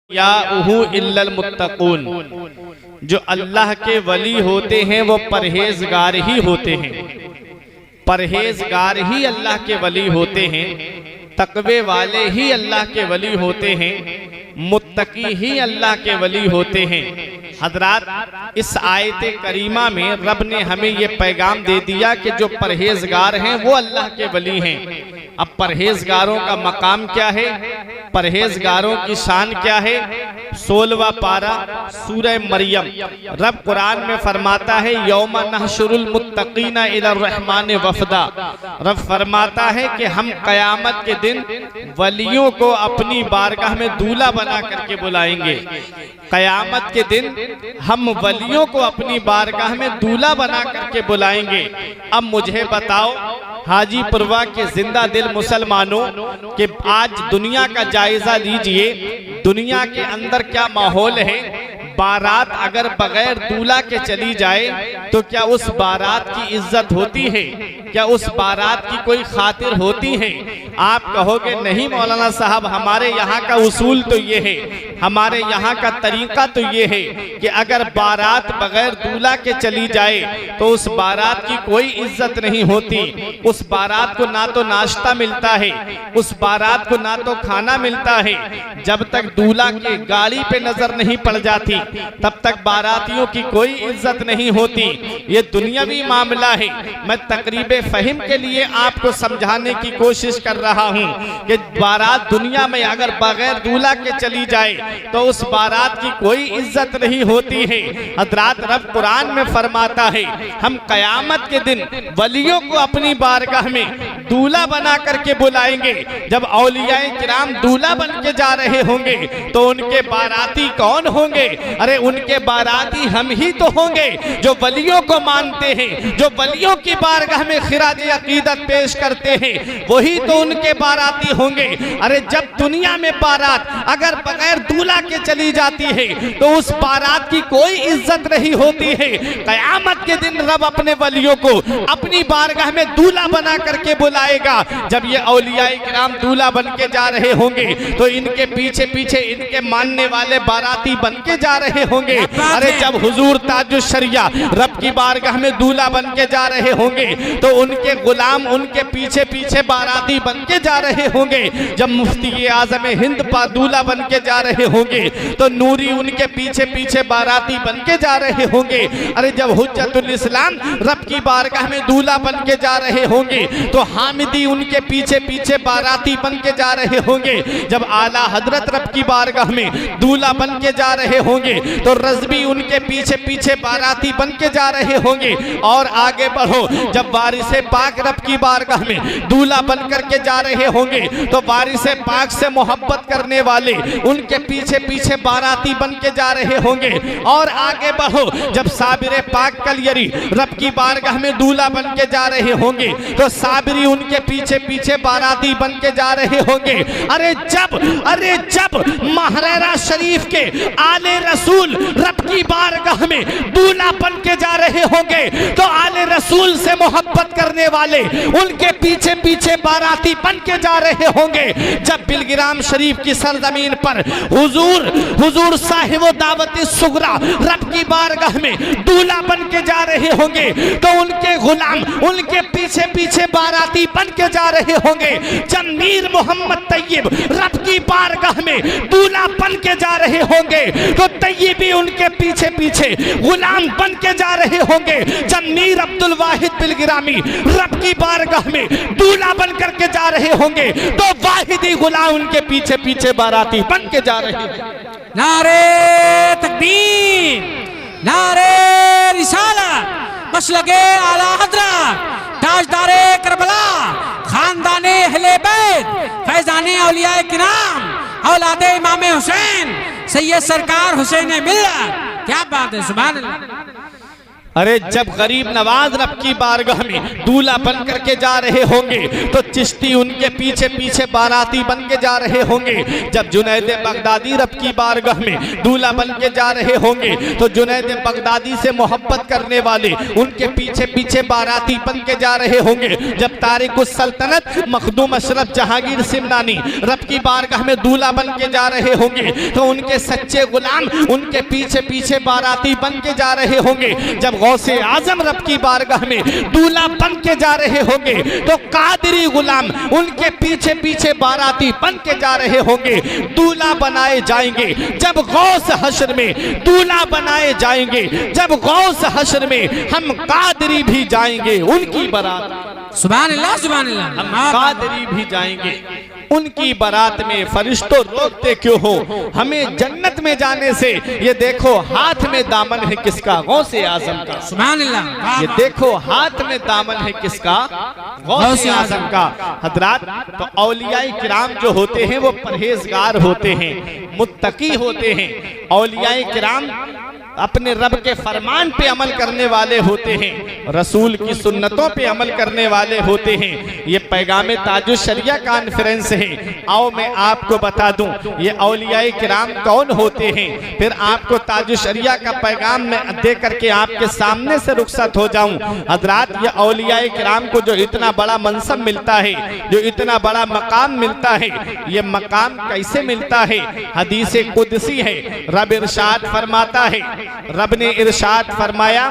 याउहु इल्लल मुत्तकून, जो अल्लाह के वली होते हैं वो परहेजगार ही होते हैं। परहेजगार ही अल्लाह के वली होते हैं, तकवे वाले ही अल्लाह के वली होते हैं, मुत्तकी ही अल्लाह के वली होते हैं। हजरात, इस आयत करीमा में रब ने हमें ये पैगाम दे दिया कि जो परहेजगार हैं वो अल्लाह के वली हैं। अब परहेजगारों का मकाम क्या है, परहेजगारों की शान क्या है? 16वां पारा सूरह मरियम, रब कुरान में फरमाता है यौमा नहशुरुल मुत्तकीना इलर रहमान वफदा। रब फरमाता है कि हम कयामत के दिन वलियों को अपनी बारगाह में दूल्हा बना करके बुलाएंगे। कयामत के दिन हम वलियों को अपनी बारगाह में दूल्हा बना करके बुलाएंगे। अब मुझे बताओ हाजीपुरवा के जिंदा दिल मुसलमानों कि आज दुनिया का जायजा लीजिए, दुनिया के अंदर क्या माहौल है। बारात अगर बगैर दूल्हा के चली जाए तो क्या उस बारात की इज्जत होती है? क्या उस बारात की कोई खातिर होती है? आप कहोगे नहीं मौलाना साहब, हमारे यहाँ का उसूल तो ये है, हमारे यहाँ का तरीका तो ये है कि अगर बारात बगैर दूल्हा के चली जाए तो उस बारात की कोई इज्जत नहीं होती। उस बारात को ना तो नाश्ता मिलता है, उस बारात को ना तो खाना मिलता है। जब तक दूल्हा के गाड़ी पे नजर नहीं पड़ जाती तब तक बारातियों की कोई इज्जत नहीं होती। ये दुनियावी मामला है। मैं तकरीब फहिम के लिए आपको समझाने की कोशिश कर रहा हूँ कि बारात दुनिया में अगर बगैर दूल्हा के चली जाए तो उस बारात की कोई इज्जत नहीं होती है। हज़रात, रब कुरान में फरमाता है हम कयामत के दिन वलियों को अपनी बारगाह में दूल्हा बना करके बुलाएंगे। जब औलियाए किराम दूल्हा बन के जा रहे होंगे तो उनके बाराती कौन होंगे? अरे उनके बाराती हम ही तो होंगे जो वलियों को मानते हैं, जो वलियों की बारगाह में खिराज अकीदत पेश करते हैं, वही तो उनके बाराती होंगे। अरे जब दुनिया में बारात अगर बगैर दूल्हा के चली जाती है तो उस बारात की कोई इज्जत नहीं होती है। कयामत के दिन रब अपने वलियों को अपनी बारगाह में दूल्हा बना करके बुलाएगा। जब ये औलियाए किराम दूल्हा बन के जा रहे होंगे तो इनके पीछे पीछे इनके मानने वाले बाराती बन के जा रहे होंगे। अरे जब हुजूर ताजुश शरिया रब की बारगाह में दूल्हा बन के जा रहे होंगे तो उनके गुलाम उनके पीछे पीछे बाराती बन के जा रहे होंगे। जब मुफ्ती आजम हिंद दूल्हा बन के जा रहे होंगे तो नूरी उनके पीछे पीछे बाराती बन के जा रहे होंगे। अरे जब हुज्जतुल इस्लाम रब की बारगाह में दूल्हा बन के जा रहे होंगे तो हामिदी उनके पीछे पीछे बाराती बन के जा रहे होंगे। जब आला हजरत रब की बारगाह में दूल्हा बन के जा रहे होंगे तो रज़वी उनके पीछे पीछे बाराती बन के जा रहे होंगे। और आगे बढ़ो, जब वारिसे पाक रब की बारगाह में दूल्हा बन करके जा रहे होंगे तो वारिसे पाक से मोहब्बत करने वाले उनके पीछे पीछे बाराती बन के जा रहे होंगे। और आगे बढ़ो, जब साबिरे पाक कलियरी रब की बारगाह में दूल्हा बन के जा रहे होंगे तो साबिरी उनके पीछे पीछे बाराती बन के जा रहे होंगे। अरे जब महरेरा शरीफ के आले रसूल रब की बारगाह में दूल्हा बन के जा रहे होंगे तो आले रसूल से मोहब्बत करने वाले उनके पीछे पीछे बाराती बन के जा रहे होंगे। जब बिलगिराम शरीफ की सरजमीन पर हुजूर साहिब दावत सुगरा रब की बारगाह में दूल्हा बन के जा रहे होंगे तो उनके गुलाम उनके पीछे पीछे बाराती बन के जा रहे होंगे। जब मीर मोहम्मद तैयब रब की बारगाह में दूल्हा बन के जा रहे होंगे तो तैयबी उनके पीछे पीछे गुलाम बन के जा रहे होंगे। जब मीर अब्दुल वाहिद बिलगिरामी रब की बारगाह में दूल्हा बन करके जा रहे होंगे तो वाहिदी गुलाम उनके पीछे पीछे बाराती बन के जा रहे हैं। नारे तकबीर, नारे रिसालत, मसलके आला हज़रत, ताजदारे करबला, खानदाने अहले बैत, फैज़ाने औलियाए किराम, औलादे इमाम हुसैन, सैयद सरकार हुसैन मिल्लत। क्या बात है, सुभान अल्लाह। अरे जब गरीब नवाज रब की बारगाह में दूल्हा बन करके जा रहे होंगे तो चिश्ती उनके पीछे पीछे बाराती बन के जा रहे होंगे। जब जुनैद बगदादी रब की बारगाह में दूल्हा बन के जा रहे होंगे तो जुनैद बगदादी से मोहब्बत करने वाले उनके पीछे पीछे बाराती बन के जा रहे होंगे। जब तारिकुस सल्तनत मखदूम अशरफ जहांगीर सिमनानी रब की बारगाह में दूल्हा बन के जा रहे होंगे तो उनके सच्चे गुलाम उनके पीछे पीछे बाराती बन के जा रहे होंगे। जब गौसे आजम रब की बारगाह में दूल्हा बन के जा रहे होंगे तो कादरी गुलाम उनके पीछे पीछे बाराती बन के जा रहे होंगे, दूल्हा बनाए जाएंगे। जब गौस हश्र में दूल्हा बनाए जाएंगे, जब गौस हश्र में हम कादरी भी जाएंगे उनकी बारात। सुभान अल्लाह सुभान अल्लाह। हम कादरी भी जाएंगे उनकी बारात में। फरिश्तों रोकते क्यों हो हमें जन्नत में जाने से? ये देखो हाथ में दामन है किसका? गौसे आजम का। सुभान अल्लाह। ये देखो हाथ में दामन है किसका? गौसे आजम का। हजरात, तो औलियाए किराम जो होते हैं वो परहेजगार होते हैं, मुत्तकी होते हैं। औलियाए किराम अपने रब के फरमान पे अमल करने वाले होते हैं, रसूल की सुन्नतों पे अमल करने वाले होते हैं। ये पैगाम ताजुश शरिया कॉन्फ्रेंस है। आओ मैं आपको बता दूं ये औलियाए किराम कौन होते हैं, फिर आपको ताजुश शरिया का पैगाम मैं दे करके आपके सामने से रुखसत हो जाऊं। हजरात, ये औलियाए किराम को जो इतना बड़ा मनसब मिलता है, जो इतना बड़ा मकाम मिलता है, ये मकाम कैसे मिलता है? हदीस कुदसी है। रब इरशाद फरमाता है, रब ने इरशाद फरमाया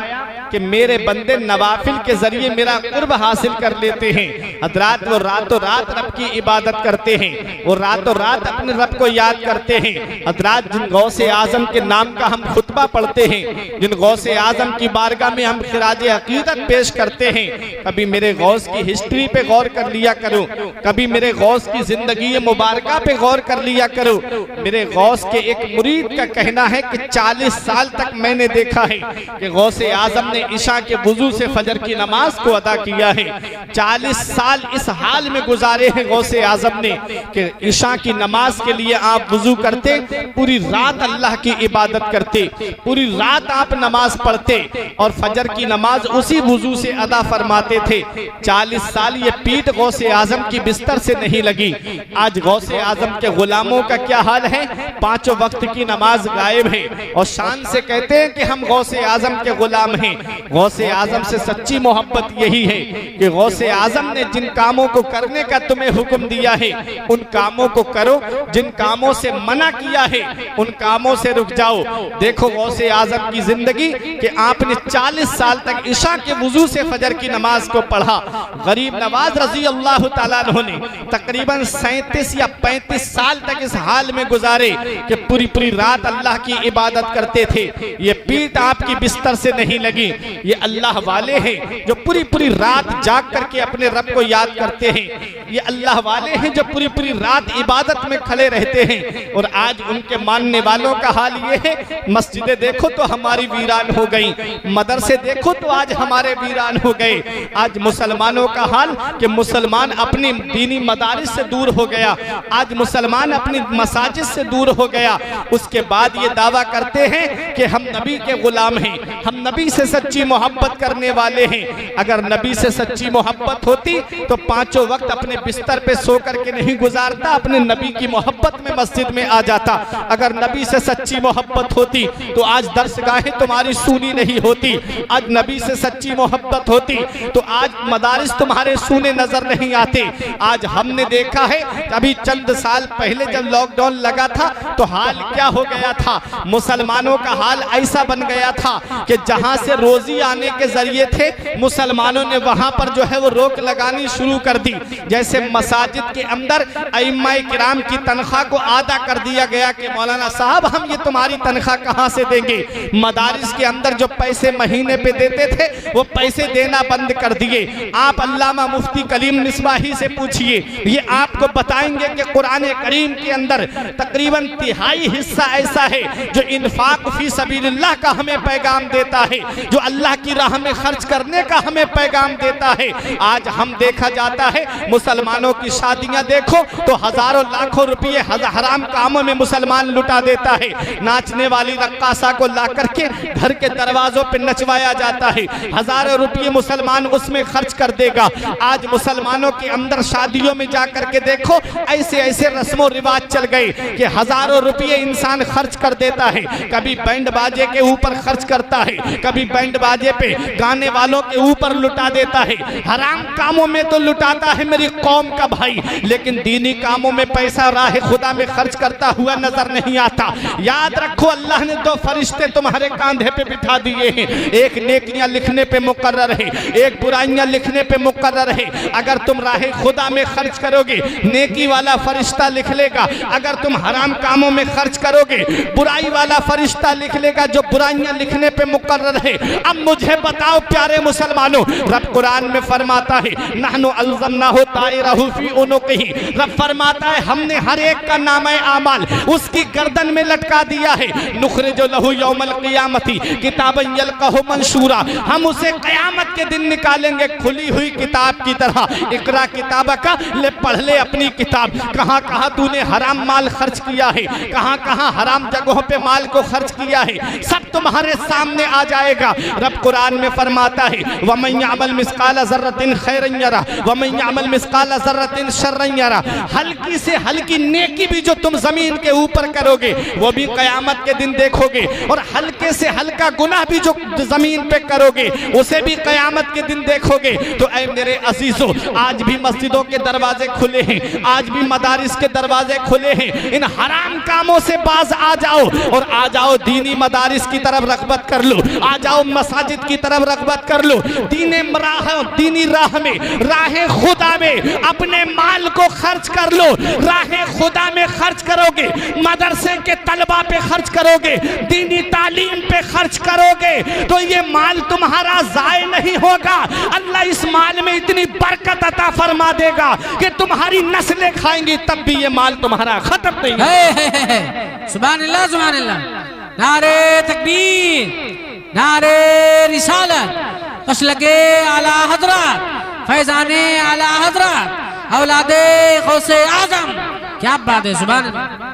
कि मेरे बंदे नवाफिल के जरिए मेरा कुर्ब हासिल कर लेते हैं। हजरात, वो रातों रात रब की इबादत करते हैं, वो रातों रात अपने रब को याद करते हैं। हजरात, जिन गौसे आजम के नाम का हम खुतबा पढ़ते हैं, जिन गौसे आजम की बारगाह में हम खिराजे अकीदत पेश करते हैं, कभी मेरे गौस की हिस्ट्री पे गौर कर लिया करो, कभी मेरे गौस की जिंदगी मुबारका पे गौर कर लिया करो। मेरे गौस के एक मुरीद का कहना है कि 40 साल तक मैंने देखा है कि गौसे आजम ने ईशा के वुजू से फजर की नमाज को अदा किया है। 40 साल इस हाल में गुजारे हैं गौसे आजम ने कि ईशा की नमाज के लिए आप वुजू करते, पूरी रात अल्लाह की इबादत करते, पूरी रात आप नमाज पढ़ते और फजर की नमाज उसी वुजू से अदा फरमाते थे। 40 साल ये पीठ गौसे आजम की बिस्तर से नहीं लगी। आज गौसे आजम के गुलामों का क्या हाल है? 5 वक्त की नमाज गायब है और शान से कहते हैं कि हम गौसे आजम के गुलाम हैं। गौसे आजम से सच्ची मोहब्बत यही है कि गौसे आजम ने जिन कामों को करने का तुम्हें हुक्म दिया है उन कामों को करो, जिन कामों से मना किया है उन कामों से रुक जाओ। देखो गौसे आजम की जिंदगी कि आपने 40 साल तक ईशा के वुजू से फजर की नमाज को पढ़ा। गरीब नवाज रजी अल्लाह तआला अन्हु ने तकरीबन 37 या 35 साल तक इस हाल में गुजारे कि पूरी पूरी रात अल्लाह की इबादत करते थे। ये पीठ आपकी बिस्तर से नहीं लगी। ये अल्लाह वाले हैं जो पूरी पूरी रात जाग करके अपने रब को याद करते हैं। ये अल्लाह वाले हैं जो पूरी पूरी रात इबादत में खड़े रहते हैं। और आज उनके मानने वालों का हाल ये है, मस्जिदें देखो तो हमारी वीरान हो गई, मदरसे देखो तो आज हमारे वीरान हो गए। आज मुसलमानों का हाल कि मुसलमान अपनी दीनी मदारिस से दूर हो गया, आज मुसलमान अपनी मसाजिद से दूर हो गया। उसके बाद ये दावा करते हैं कि हम नबी के गुलाम हैं, हम नबी से सच्ची मोहब्बत करने वाले हैं। अगर नबी से सच्ची मोहब्बत होती तो 5 वक्त अपने बिस्तर पे सो करके नहीं गुजारता, अपने नबी की मोहब्बत में मस्जिद में आ जाता। अगर नबी से सच्ची मोहब्बत होती तो आज दर्सगाहें तुम्हारी सूनी नहीं होती। आज नबी से सच्ची मोहब्बत होती तो आज मदारिस तुम्हारे सूने नजर नहीं आते। आज हमने देखा है अभी चंद साल पहले जब लॉकडाउन लगा था तो हाल क्या हो गया था, मुसलमानों का हाल ऐसा बन गया था कि जहां से रोजी आने के जरिए थे मुसलमानों ने वहां पर जो है वो रोक लगानी शुरू कर दी। जैसे मसाजिद के अंदर अइम्माए किराम की तनख्वाह को आधा कर दिया गया कि मौलाना साहब हम ये तुम्हारी तनख्वाह कहां से देंगे। मदारिस के अंदर जो पैसे महीने पे देते थे वो पैसे देना बंद कर दिए। आप अल्लामा मुफ्ती कलीम मिसबाही से पूछिए, ये आपको बताएंगे कि कुरान करीम के अंदर तकरीबन 1/3 हिस्सा ऐसा है जो इन्फाक फी सबीलिल्लाह का हमें पैगाम देता है, जो अल्लाह की राह में खर्च करने का हमें पैगाम देता है। आज हम देखा जाता है मुसलमानों की शादियां देखो तो हजारों लाखों रुपये हराम कामों में मुसलमान लुटा देता है। नाचने वाली रक्कासा को ला करके घर के दरवाजों पे नचवाया जाता है, हजारों रुपये मुसलमान उसमें खर्च कर देगा। आज मुसलमानों के अंदर शादियों में जा करके देखो ऐसे ऐसे रस्मों रिवाज चल गए कि हजारों रुपये इंसान खर्च कर देता है। कभी बैंड बाजे के ऊपर खर्च करता है, कभी बैंड बाजे पे गाने वालों के ऊपर लुटा देता है। हराम कामों में तो लुटाता है मेरी कौम का भाई, लेकिन दीनी कामों में पैसा राह खुदा में खर्च करता हुआ नजर नहीं आता। याद रखो अल्लाह ने दो फरिश्ते तुम्हारे कांधे पे बिठा दिए हैं, एक नेकियां लिखने पे मुकर्रर है, एक बुराइयां लिखने पे मुकर्रर है। अगर तुम राह खुदा में खर्च करोगे नेकी वाला फरिश्ता लिख लेगा, अगर तुम हराम कामों में खर्च करोगे बुराई वाला फरिश्ता लिख लेगा जो बुराइयां लिखने पे मुकर्रर है। अब मुझे बताओ प्यारे मुसलमानों, रब कुरान में फरमाता है नहनु अल्ज़मनाहु ताइरहु फी उनुक़िही, रब फरमाता है हमने हर एक का नामे आमाल उसकी गर्दन में लटका दिया है। नुखरिजु लहु यौमल क़ियामती किताबन यल्क़ाहु मंशूरा, हम उसे क़यामत के दिन निकालेंगे खुली हुई किताब की तरह। इक़रा किताबका, ले पढ़ ले अपनी किताब। कहाँ कहाँ तूने हराम माल खर्च किया है, कहाँ कहाँ हराम जगहों पे माल को खर्च किया है, सब तुम्हारे सामने आ जाएगा। रब कुरान में फरमाता है वमन यअमल मिस्काल ज़र्रतिन खैरन यरा वमन यअमल मिस्काल ज़र्रतिन शर्रन यरा, हल्की से हल्की नेकी भी जो तुम जमीन के ऊपर करोगे वो भी क़यामत के दिन देखोगे, और हल्के से हल्का गुनाह भी जो जमीन पे करोगे उसे भी क़यामत के दिन देखोगे। तो ऐ मेरे अजीजों, आज भी मस्जिदों के दरवाजे खुले हैं, आज भी मदारिस के दरवाजे खुले हैं। इन हराम कामों से बाज आ जाओ और आ जाओ दीनी मदारिस की तरफ रग़बत कर लो, आ जाओ मसाजिद की तरफ रग़बत कर लो। दीनी राह में, राह खुदा में अपने माल को खर्च कर लो। राह खुदा में खर्च करोगे, मदरसे के तलबा पे खर्च करोगे, दीनी तालीम पे खर्च करोगे तो ये माल तुम्हारा ज़ाय नहीं होगा। अल्लाह इस माल में इतनी बरकत अता फरमा देगा कि तुम्हारी नस्लें खाएंगी तब भी ये माल तुम्हारा खत्म नहीं है। सुभान अल्लाह, सुभान अल्लाह। नारे तकबीर, नारे रिसालत, कश लगे आला हजरत, फैजाने आला हजरत, औलादे गौसे आजम। क्या बात है, सुभान अल्लाह।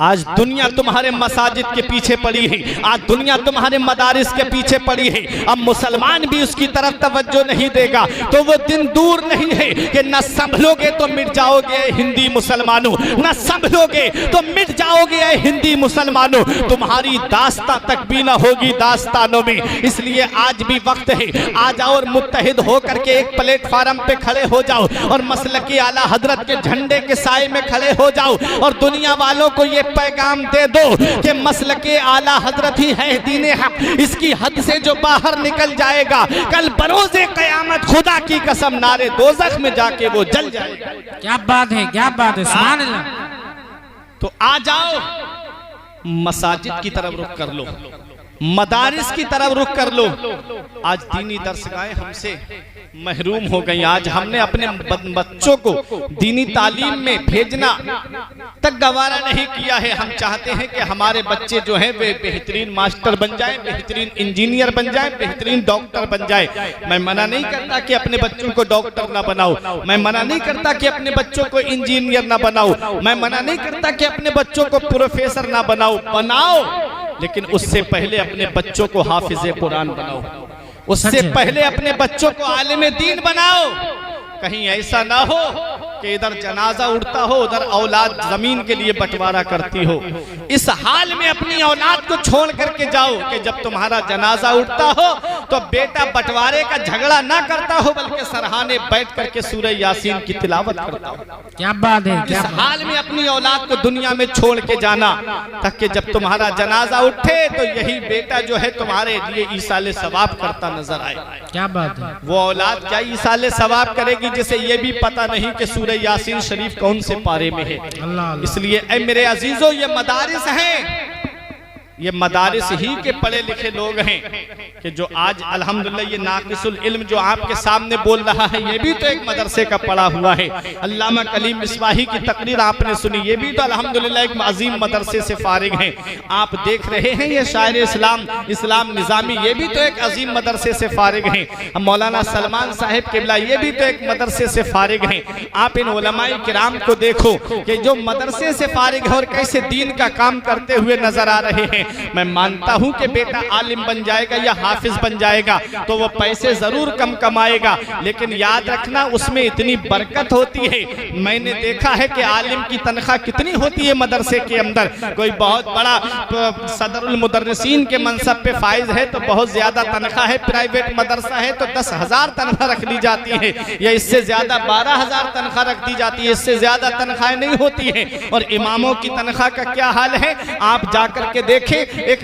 आज दुनिया तुम्हारे मसाजिद के पीछे पड़ी है, आज दुनिया तुम्हारे मदारिस के पीछे पड़ी है। अब मुसलमान भी उसकी तरफ तवज्जो नहीं देगा तो वो दिन दूर नहीं है कि न संभलोगे तो मिट जाओगे हिंदी मुसलमानों, न संभलोगे तो मिट जाओगे हिंदी मुसलमानों। तुम्हारी दास्ता तक भी न होगी दास्तानों में। इसलिए आज भी वक्त है, आ जाओ और मुत्तहिद होकर के एक प्लेटफार्म पे खड़े हो जाओ और मसलकी आला हजरत के झंडे के साए में खड़े हो जाओ और दुनिया वालों को ये पैगाम दे दो कि मसलके आला हजरत ही है दीन हक। इसकी हद से जो बाहर निकल जाएगा कल बरोज़े क़यामत खुदा की कसम नारे दोज़ख में जाके वो जल जाएगा। क्या बात है, क्या बात है, सुभान अल्लाह। तो आ जाओ मसाजिद की तरफ रुख कर लो, मदारिस की तरफ रुख कर लो। आज दीनी दरसगाहें हमसे महरूम हो गई। आज हमने अपने बच्चों को दीनी तालीम में भेजना तक गवारा नहीं किया है। हम चाहते हैं कि हमारे बच्चे जो हैं वे बेहतरीन मास्टर बन जाएं, बेहतरीन इंजीनियर बन जाएं, बेहतरीन डॉक्टर बन जाएं। मैं मना नहीं करता कि अपने बच्चों को डॉक्टर ना बनाओ, मैं मना नहीं करता कि अपने बच्चों को इंजीनियर ना बनाओ, मैं मना नहीं करता कि अपने बच्चों को प्रोफेसर ना बनाओ, बनाओ, लेकिन उससे पहले अपने बच्चों को हाफिज़े कुरान बनाओ, उससे पहले अपने बच्चों को आलिम दीन बनाओ। कहीं ऐसा ना हो कि इधर जनाजा उड़ता हो उधर औलाद जमीन के लिए बंटवारा करती हो। इस हाल में अपनी औलाद को छोड़ करके जाओ कि जब तुम्हारा जनाजा उठता हो तो बेटा बंटवारे का झगड़ा ना करता हो बल्कि सरहाने बैठ करके सूरह यासीन की तिलावत करता हो। क्या बात है, इस हाल में अपनी औलाद को दुनिया में छोड़ के जाना ताकि जब तुम्हारा जनाजा उठे तो यही बेटा जो है तुम्हारे लिए ईसाले सवाब करता नजर आए। क्या बात है। वो औलाद क्या ईसाले सवाब करेगी जिसे ये भी पता नहीं कि सूरह यासीन शरीफ कौन से पारे में है। इसलिए ऐ मेरे अजीजों ये मदारिस हैं, ये मदारिस ही के पढ़े लिखे लोग हैं कि जो आज अल्हम्दुलिल्लाह ये नाकिसुल इल्म जो आपके सामने बोल रहा है, ये भी तो एक मदरसे का पढ़ा हुआ है। अल्लामा कलीम मिसबाही की तकरीर आपने सुनी, ये भी तो अल्हम्दुलिल्लाह एक अजीम मदरसे से फारिग हैं। आप देख रहे हैं ये शायर इस्लाम निज़ामी, ये भी तो एक अजीम मदरसे से फारिग हैं। मौलाना सलमान साहिब किबला, ये भी तो एक मदरसे से फारिग हैं। आप इन उलमाए किराम को देखो कि जो मदरसे से फारिग है और कैसे दीन का काम करते हुए नजर आ रहे हैं। मैं मानता हूं कि बेटा आलिम बन जाएगा या हाफिज बन जाएगा तो वो पैसे जरूर कम कमाएगा, लेकिन याद रखना उसमें इतनी बरकत होती है। मैंने देखा है कि आलिम की तनख्वाह कितनी होती है मदरसे के अंदर। कोई बहुत बड़ा सदरुल मुदर्रिसीन के मनसब पे फाइज है तो बहुत ज्यादा तनख्वाह है, प्राइवेट मदरसा है तो 10,000 तनख्वाह रख ली जाती है, या इससे ज्यादा 12,000 तनख्वाह रख दी जाती है, इससे ज्यादा तनख्वाहें नहीं होती है। और इमामों की तनख्वाह का क्या हाल है, आप जाकर के देखें। एक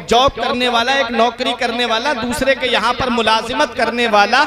जॉब करने वाला, एक नौकरी करने वाला, दूसरे के यहाँ पर मुलाजिमत करने वाला,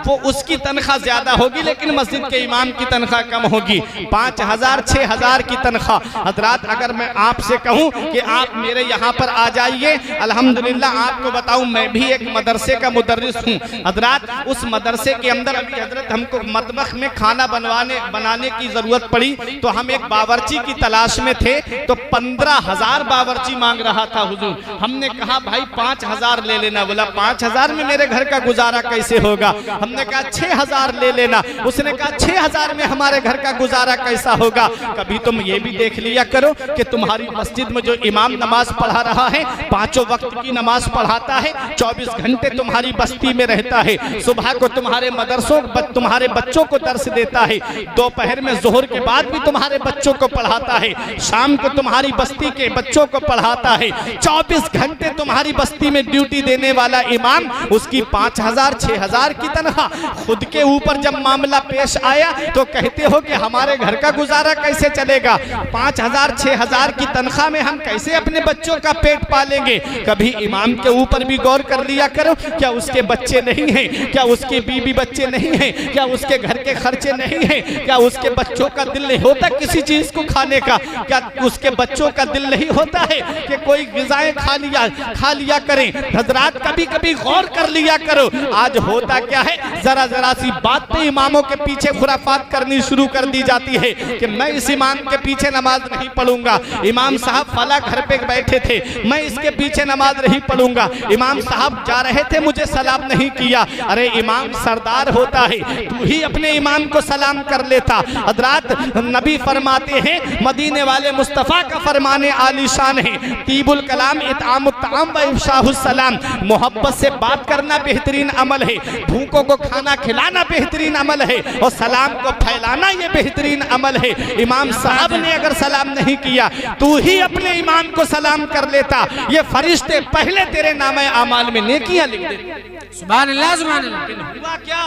वो उसकी तनख्वाह ज्यादा होगी लेकिन मस्जिद के इमाम की तनख्वाह कम होगी। 5,000 6,000 की तनख्वाह। हजरात अगर मैं आपसे कहूँ कि आप मेरे यहाँ पर आ जाइए, अल्हम्दुलिल्लाह आपको बताऊं मैं भी एक मदरसे का मुदर्रिस हूँ। हजरात उस मदरसे के अंदर अभी हजरत हमको मतबख में खाना बनाने की जरूरत पड़ी तो हम एक बावर्ची की तलाश में थे तो 15,000 बावर्ची मांग रहा था हुजूर। हमने कहा भाई 5,000 ले लेना। बोला 5,000 में मेरे घर का गुजारा कैसे होगा। हमने कहा 6,000 ले लेना। उसने कहा 6,000 में हमारे घर का गुजारा कैसा होगा। कभी तुम ये भी देख लिया करो कि तुम्हारी मस्जिद में जो इमाम नमाज पढ़ा रहा है, 5 वक्त की नमाज पढ़ाता है, 24 घंटे तुम्हारी बस्ती में रहता है, सुबह को तुम्हारे मदरसों तुम्हारे बच्चों को दर्स देता है, दोपहर में जोहर के बाद भी तुम्हारे बच्चों को पढ़ाता है, शाम को तुम्हारी बस्ती के बच्चों को पढ़ाता है, 24 घंटे तुम्हारी बस्ती में ड्यूटी देने वाला इमाम, उसकी 5,000 6,000 की तनख्वाह। खुद के ऊपर जब मामला पेश आया तो कहते हो कि हमारे घर का गुजारा कैसे चलेगा। 5,000 6,000 की तनख्वाह में हम कैसे अपने बच्चों का पेट पालेंगे। कभी इमाम के ऊपर भी गौर कर लिया करो, क्या उसके बच्चे नहीं हैं, क्या उसके बीवी बच्चे नहीं हैं, क्या उसके घर के खर्चे नहीं हैं, क्या उसके बच्चों का दिल नहीं होता किसी चीज को खाने का, क्या उसके बच्चों का दिल नहीं होता है कि कोई ग़िज़ाएं खा लिया करें। हजरात कभी कभी गौर कर लिया करो। आज होता क्या है, जरा जरा सी बात पे इमामों के पीछे खुराफात करनी शुरू कर दी जाती है कि मैं इस इमाम के पीछे नमाज नहीं पढ़ूंगा, इमाम साहब फला घर पे बैठे थे, मैं इसके पीछे नमाज नहीं पढ़ूंगा, इमाम साहब जा रहे थे मुझे सलाम नहीं किया। अरे इमाम सरदार होता है, तू ही अपने इमाम को सलाम कर लेता। हजरात नबी फरमाते हैं, मदीने वाले मुस्तफ़ा का फरमाने आलीशान है, तीबुल कलाम इतामुत ताम व इफ्शाहुस सलाम, मोहब्बत से बात करना बेहतरीन अमल है, भूखों को खाना खिलाना बेहतरीन अमल है, और सलाम को फैलाना ये बेहतरीन अमल है। इमाम साहब ने अगर सलाम नहीं किया, तू ही अपने इमाम को सलाम कर लेता, ये फरिश्ते पहले तेरे नामे आमाल में नेकियां लिख देते। सुभान अल्लाह सुभान अल्लाह। हुआ क्या,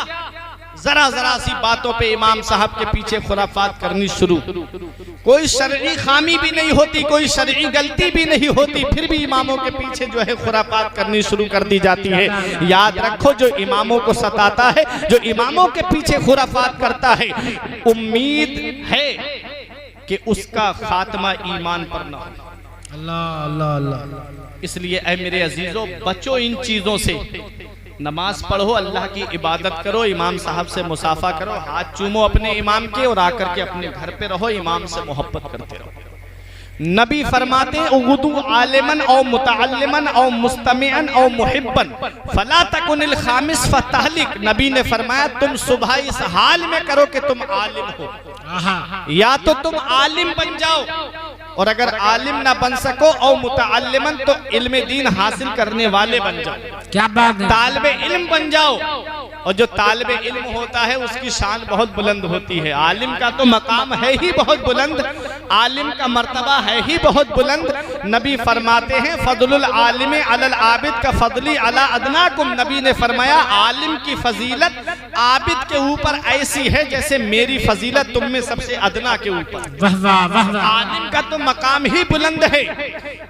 जरा जरा सी बातों पे इमाम साहब के पीछे खुराफात करनी शुरू। कोई शरई खामी भी नहीं होती, कोई शरई गलती भी नहीं होती, फिर भी इमामों के पीछे जो है खुराफात करनी शुरू कर दी जाती है। याद रखो, जो इमामों को सताता है, जो इमामों के पीछे खुराफात करता है, उम्मीद है कि उसका खात्मा ईमान पर ना हो। अल्लाह अल्लाह अल्लाह। इसलिए ऐ मेरे अजीजों, बचो इन चीजों से। नमाज पढ़ो, अल्लाह की इबादत करो, इमाम साहब से मुसाफा करो, हाथ चूमो अपने इमाम के, और आकर के अपने घर पे रहो, इमाम से मोहब्बत करते रहो। नबी फरमाते हैं, उगुदु आलिमन औ मुतअल्लिमन औ मुस्तमिअन औ मुहिब्बन फला तकुनिल खामिस फतहलिक। नबी ने फरमाया, तुम सुबह इस हाल में करो कि तुम आलिम हो, या तो तुम आलिम बन जाओ, और अगर आलिम ना बन सको और मुतअल्लिमन तो इल्म दीन हासिल करने वाले बन जाओ। क्या बात है, तालिबे इल्म बन जाओ। और जो तालिबे इल्म होता है उसकी शान बहुत बुलंद होती है। आलिम का तो मकाम है ही बहुत बुलंद, आलिम का मर्तबा है ही बहुत बुलंद। नबी फरमाते हैं, फजलुल आलिम अलल आबिद का फजली अला अदनाकुम। नबी ने फरमाया, आलिम की फजीलत आबिद के ऊपर ऐसी है जैसे मेरी फजीलत तुम में सबसे अदना के ऊपर। आलिम का तो मकाम ही बुलंद है।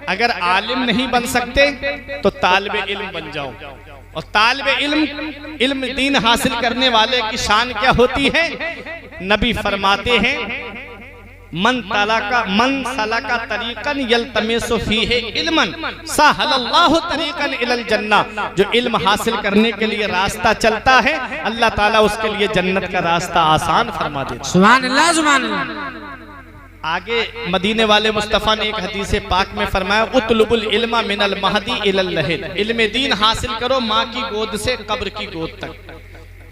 अगर आलिम नहीं बन सकते तो तालिबे इल्म बन जाओ। और तालिबे इल्म दीन हासिल करने वाले की शान क्या होती है। नबी फरमाते हैं मन सलका तरीकन यल्तमिसु फीहि इल्मन सहलल्लाहु तरीकन इलल जन्ना। जो इल्म हासिल करने के लिए रास्ता चलता है, अल्लाह ताला उसके लिए जन्नत का रास्ता आसान फरमा देता है। सुभान अल्लाह, सुभान अल्लाह। आगे मदीने वाले मुस्तफ़ा ने एक हदीस पाक में फरमाया, उतलुबुल इल्मा मिनल महदी इलल लहद। इल्म दीन हासिल करो माँ की गोद से कब्र की गोद तक।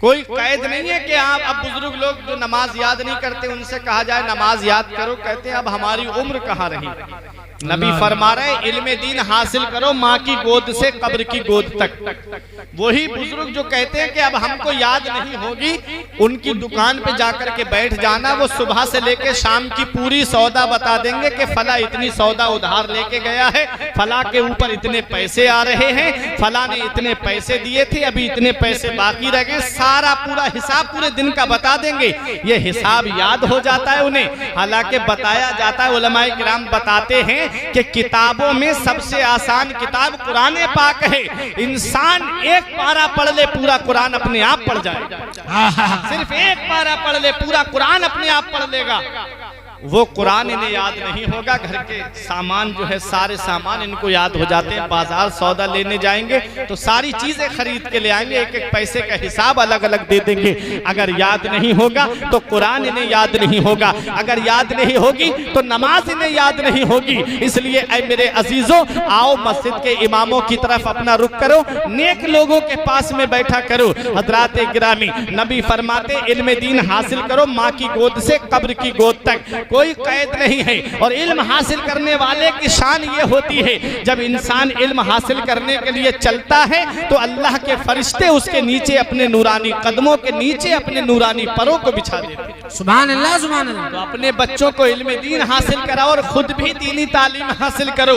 कोई कैद नहीं है कि आप अब बुजुर्ग लोग जो नमाज याद नहीं करते उनसे कहा जाए नमाज याद करो, कहते हैं अब हमारी उम्र कहाँ रही। नबी फरमा रहे इल्म दीन हासिल करो माँ की गोद से कब्र की गोद तक। वही बुजुर्ग जो कहते हैं कि अब हमको याद नहीं होगी, उनकी दुकान पे जाकर के बैठ जाना, वो सुबह से लेके शाम की पूरी सौदा बता देंगे कि फला इतनी सौदा उधार लेके गया है, फला के ऊपर इतने पैसे आ रहे हैं, फला ने इतने पैसे दिए थे, अभी इतने पैसे बाकी रह गए, सारा पूरा हिसाब पूरे दिन का बता देंगे। ये हिसाब याद हो जाता है उन्हें। हालांकि बताया जाता है, उलमाए किराम बताते हैं कि किताबों में सबसे आसान किताब कुरान पाक है। इंसान एक पारा पढ़ ले पूरा कुरान अपने आप पढ़ जाएगा। सिर्फ एक पारा पढ़ ले पूरा कुरान अपने आप पढ़ लेगा। वो कुरान इन्हें याद नहीं होगा। घर के सामान जो है सारे सामान इनको याद हो जाते हैं। बाजार सौदा लेने जाएंगे तो सारी चीजें खरीद के ले आएंगे, एक एक पैसे का हिसाब अलग अलग दे देंगे। अगर याद नहीं होगा तो कुरान इन्हें याद नहीं होगा, अगर याद नहीं होगी तो नमाज इन्हें याद नहीं होगी। इसलिए ऐ मेरे अजीजों, आओ मस्जिद के इमामों की तरफ अपना रुख करो, नेक लोगों के पास में बैठा करो। हजरात गिरामी, नबी फरमाते इल्म दीन हासिल करो माँ की गोद से कब्र की गोद तक। कोई कैद नहीं है। और इल्म हासिल करने वाले की शान ये होती है, जब इंसान इल्म हासिल करने के लिए चलता है तो अल्लाह के फरिश्ते उसके नीचे अपने नूरानी कदमों के नीचे अपने नूरानी परों को बिछा देते हैं। सुभान अल्लाह, सुभान अल्लाह। तो अपने बच्चों को इल्म दीन हासिल कराओ और खुद भी दीनी तालीम हासिल करो।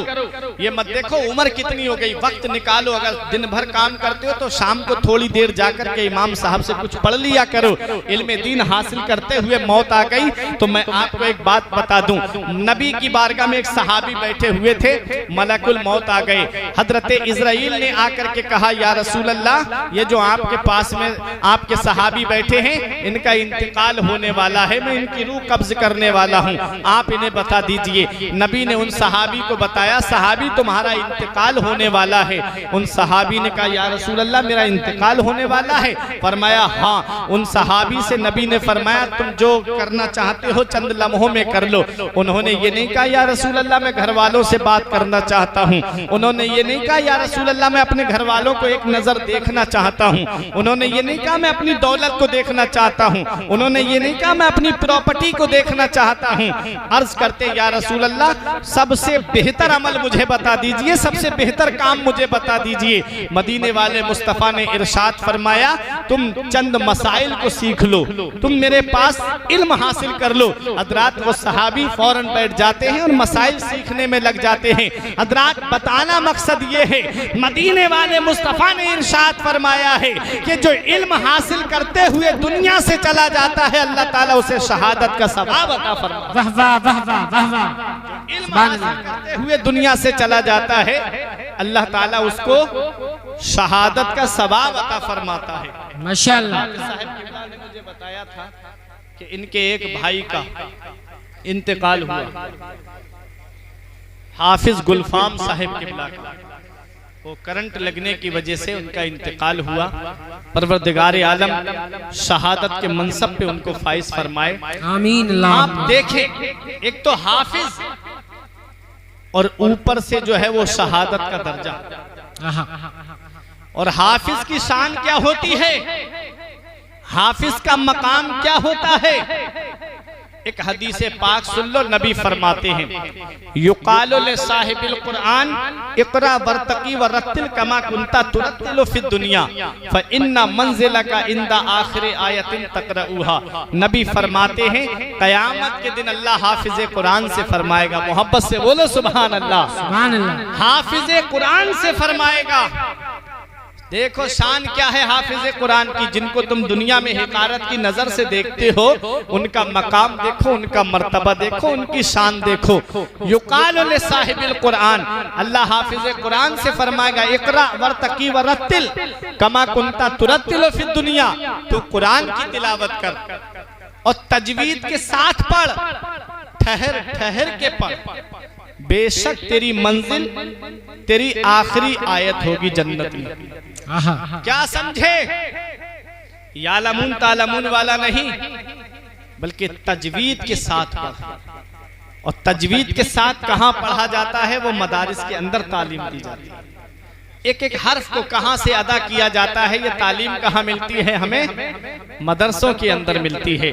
ये मत देखो उम्र कितनी हो गई, वक्त निकालो। अगर दिन भर काम करते हो तो शाम को थोड़ी देर जाकर के इमाम साहब से कुछ पढ़ लिया करो। इल्म दीन हासिल करते हुए मौत आ गई तो मैं आपको एक बात बता दूं, नबी की बारगाह में एक सहाबी बैठे हुए थे, मलकुल मौत आ गए। हजरत इजराइल ने आकर के कहा, या रसूल अल्लाह, ये जो आपके पास में आपके सहाबी बैठे हैं इनका इंतकाल होने वाला है, मैं इनकी रूह कब्ज करने वाला हूं, आप इन्हें बता दीजिए। नबी ने उन सहाबी को बताया, सहाबी तुम्हारा इंतकाल होने वाला है। उन सहाबी ने कहा, या रसूल अल्लाह, मेरा इंतकाल होने वाला है? फरमाया हाँ। उन सहाबी से नबी ने फरमाया, तुम जो करना चाहते हो चंद लम्हों में कर लो। उन्होंने ये नहीं कहा या रसूल अल्लाह मैं घर वालों से बात करना चाहता हूँ। उन्होंने ये नहीं कहा या रसूल अल्लाह मैं अपने घर वालों को एक नजर देखना चाहता हूँ। उन्होंने ये नहीं कहा मैं अपनी दौलत को देखना चाहता हूँ। उन्होंने ये नहीं कहा मैं अपनी प्रॉपर्टी को देखना चाहता हूँ। अर्ज करते, या रसूल अल्लाह, सबसे बेहतर अमल मुझे बता दीजिए, सबसे बेहतर काम मुझे बता दीजिए। मदीने वाले मुस्तफ़ा ने इरशाद फरमाया, तुम चंद मसाइल को सीख लो, तुम मेरे पास इल्म हासिल कर लो। हजरात वो सहाबी फौरन बैठ जाते हैं और मसाइल सीखने में लग जाते हैं। हजरात बताना मकसद ये है, मदीने वाले मुस्तफ़ा ने इरशाद फरमाया है कि जो इल्म हासिल करते हुए दुनिया से चला जाता है अल्लाह ताला उसे शहादत का सवाब अता फरमाता है। वाह वाह वाह वाह वाह। इल्म हासिल करते हुए दुनिया से चला जाता है अल्लाह ताला उसको शहादत का सवाब अता फरमाता है। माशाअल्लाह। साहब किबला ने मुझे बताया था कि इनके एक भाई का इंतकाल हुआ, हाफिज गुलफाम साहिब किबला का। वो करंट लगने की वजह से उनका इंतकाल हुआ। परवरदिगार आलम शहादत के मनसब पे उनको फाइज फरमाए, आमीन। आप देखें, एक तो हाफिज और ऊपर से जो है वो शहादत का दर्जा। और हाफिज की शान क्या होती है, हाफिज का मकाम क्या होता है। एक हदीस पाक सुन लो, नबी फरमाते हैं, युकालु ले साहिबिल कुरान इकरा वर्तकी व रत्तिल कमा कुंता तुरत्तिलु फिद दुनिया फ इन्ना मंजिलका इंदा आखिर आयतिन तकरऊहा। नबी फरमाते हैं, कयामत के दिन अल्लाह हाफिज कुरान से फरमाएगा, मोहब्बत से बोलो सुभान अल्लाह, सुभान अल्लाह। हाफिज कुरान से फरमाएगा, देखो शान क्या है हाफिज कुरान की, जिनको तुम दुनिया में हिकारत की नजर से देखते हो, उनका मकाम देखो, उनका मर्तबा देखो, उनकी शान देखो। युकालु ले साहिबिल कुरान, अल्लाह हाफिज कुरान से फरमाएगा, इकरा वर्तकी वरत्तिल कमा कुंता तुरत्तिलु फिद दुनिया, तू कुरान की तिलावत कर और तजवीद के साथ पढ़, ठहर ठहर के पढ़, बेशक तेरी मंजिल तेरी आखिरी आयत होगी जन्नत में। क्या समझे? यालमून तालमून वाला नहीं, बल्कि तजवीद के साथ पढ़। और तजवीद के साथ कहां पढ़ा जाता है? वो मदारिस के अंदर तालीम दी जाती है। एक एक हर्फ को कहां से अदा किया जाता है, ये तालीम कहां मिलती है? हमें मदरसों के अंदर मिलती है।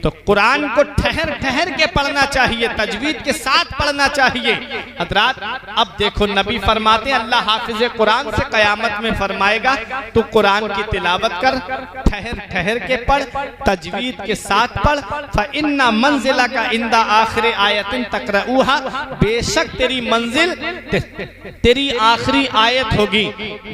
तो कुरान को ठहर ठहर के पढ़ना चाहिए, तजवीद के साथ पढ़ना चाहिए। हजरात अब देखो, नबी फरमाते हैं अल्लाह हाफिज कुरान से कयामत में फरमाएगा तू कुरान की तिलावत कर, ठहर ठहर के पढ़, तजवीद के साथ पढ़। फइन्ना मंजिला का इंदा आखिर आयतिन तकरऊहा, बेशक तेरी मंजिल तेरी आखिरी आयत होगी।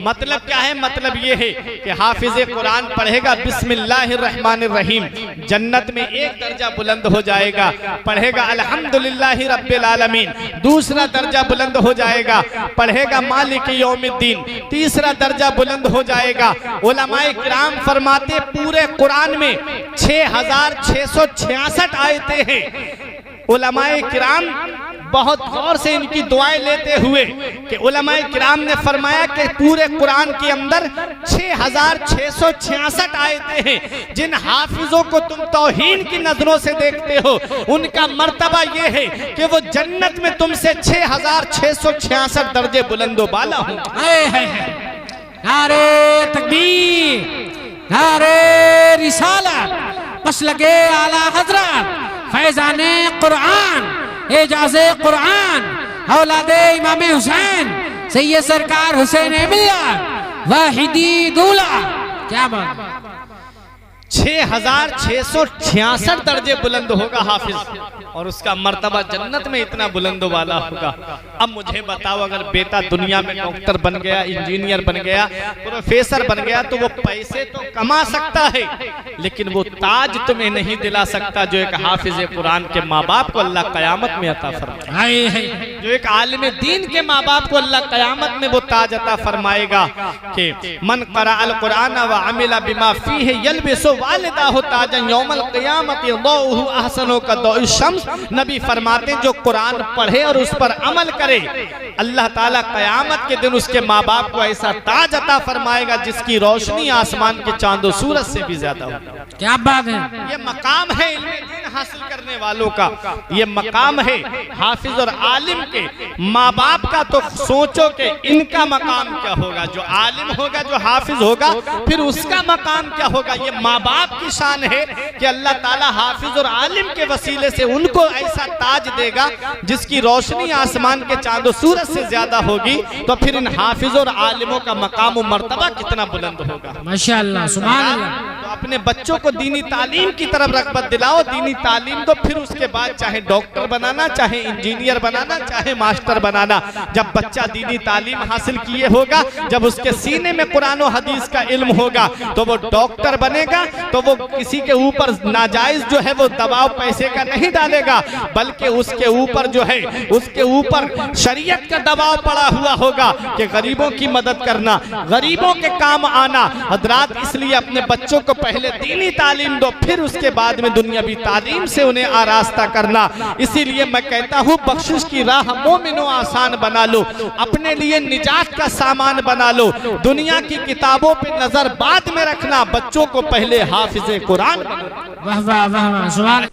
मतलब क्या है? मतलब ये है कि हाफिज कुरान पढ़ेगा बिस्मिल्लाहिर्रहमानिर्रहीम, जन्नत में एक दर्जा बुलंद हो जाएगा। पढ़ेगा अल्हम्दुलिल्लाहि रब्बिल आलमीन, दूसरा दर्जा बुलंद हो जाएगा। पढ़ेगा मालिक यौमिद्दीन, तीसरा दर्जा बुलंद हो जाएगा। उलमाए किराम फरमाते पूरे कुरान में 6666 आयतें हैं। उलमाए किराम बहुत गौर से इनकी दुआएं लेते हुए कि उलमाए किराम ने फरमाया कि पूरे कुरान के अंदर 6666 आयतें हैं। जिन हाफिजों को तुम तौहीन की नजरों से देखते हो, उनका मर्तबा ये है कि वो जन्नत में तुमसे 6666 दर्जे बुलंदो बाला हो। नारे तकबीर, नारे रिसालत, मसलके आला हजरत, फैजाने कुरान, एजाज़े कुरान, औलादे इमाम हुसैन, सैयद सरकार हुसैन मिल्लत, वाहिदी दूल्हा। क्या बात! 6666 दर्जे बुलंद होगा हाफिज, और उसका मर्तबा जन्नत में इतना बुलंद वाला होगा। अब मुझे बताओ, अगर बेटा दुनिया में डॉक्टर बन गया, इंजीनियर बन गया, प्रोफेसर बन गया, तो वो पैसे तो कमा सकता है, लेकिन वो ताज तुम्हें नहीं दिला सकता जो एक हाफिज कुरान के माँ बाप को अल्लाह कयामत में अता फरमाएगा। जो एक आलिम दीन के माँ बाप को अल्लाह कयामत में वो ताज अता फरमाएगा कि मन क़रा अल कुरान व अमिला बिमा फीहि यल्बिसु वालिदाहु ताजन यौमल क़ियामति दौहु अहसनु का दौइ शम्स। नबी फरमाते जो कुरान पढ़े और उस पर अमल करे, अल्लाह ताला कयामत के दिन उसके माँ बाप को ऐसा ताज अता फरमाएगा जिसकी रोशनी आसमान के चांदो सूरज से भी ज्यादा हो। क्या बात है! ये मकाम है इल्म दीन हासिल करने वालों का, ये मकाम है हाफिज और आलिम के। माँ बाप का तो सोचो कि इनका मकाम क्या होगा। जो आलिम होगा, जो हाफिज होगा, फिर उसका मकाम क्या होगा। ये माँ बाप की शान है कि अल्लाह ताला हाफिज और आलिम के वसीले से उनको ऐसा ताज देगा जिसकी रोशनी आसमान के चांदो सूरज से ज्यादा होगी। तो फिर इन हाफिज और आलिमों का मकाम और मर्तबा कितना बुलंद होगा। माशाअल्लाह, सुभान अल्लाह। तो अपने बच्चों को दीनी तालीम की तरफ रग़बत दिलाओ, दीनी तालीम दो, फिर उसके बाद चाहे डॉक्टर बनाना, चाहे इंजीनियर बनाना, चाहे मास्टर बनाना। जब बच्चा दीनी तालीम हासिल किए होगा, जब उसके सीने में कुरान और हदीस का इल्म होगा, तो वो डॉक्टर बनेगा, तो वो किसी के ऊपर नाजायज जो है वो दबाव पैसे का नहीं डालेगा, बल्कि उसके ऊपर जो है, उसके ऊपर शरीयत का दबाव पड़ा हुआ होगा कि गरीबों की मदद करना, गरीबों के काम आना। हजरात, इसलिए अपने बच्चों को पहले दीनी तालीम दो, फिर उसके बाद में दुनियावी तालीम से उन्हें आरास्ता करना। इसीलिए मैं कहता हूँ बख्शिश की राह मोमिनो आसान बना लो, अपने लिए निजात का सामान बना लो। दुनिया की किताबों पे नजर बाद में रखना, बच्चों को पहले हाफिज कुरान। वाह वाह वाह वाह, सुभान।